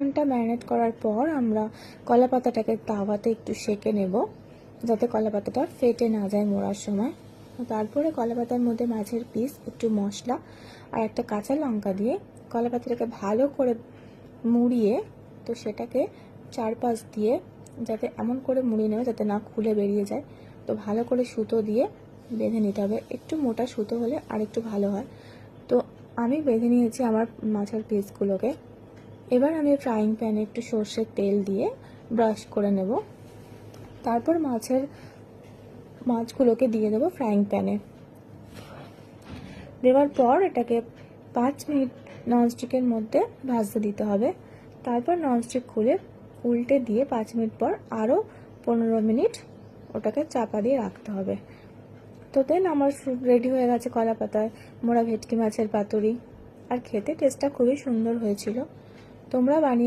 ঘন্টা ম্যারিনেট করার পর আমরা কলা পাতাটাকে তাওয়াতে একটু সেঁকে নেব, যাতে কলা পাতাটা ফেটে না যায় মোড়ার সময়। তারপরে কলা পাতার মধ্যে মাছের পিস, একটু মশলা আর একটা কাঁচা লঙ্কা দিয়ে কলা পাতাটাকে ভালো করে মুড়িয়ে, তো সেটাকে চারপাশ দিয়ে যাতে এমন করে মুড়িয়ে নেবে যাতে না খুলে বেরিয়ে যায়। তো ভালো করে সুতো দিয়ে বেঁধে নিতে হবে, একটু মোটা সুতো হলে আর একটু ভালো হয়। তো আমি বেঁধে নিয়েছি আমার মাছের পিসগুলোকে। এবার আমি ফ্রাইং প্যানে একটু সর্ষের তেল দিয়ে ব্রাশ করে নেব। তারপর মাছগুলোকে দিয়ে দেবো ফ্রাইং প্যানে। দেওয়ার পর এটাকে 5 মিনিট ননস্টিকের মধ্যে ভাজতে দিতে হবে। তারপর ননস্টিক খুলে উল্টে দিয়ে 5 মিনিট পর আরও 15 মিনিট ওটাকে চাপা দিয়ে রাখতে হবে। তো দেন আমার রেডি হয়ে গেছে কলা পাতায় মোড়া ভেটকি মাছের পাতুরি। আর খেতে টেস্টটা খুবই সুন্দর হয়েছিল। তোমরা বানিয়ে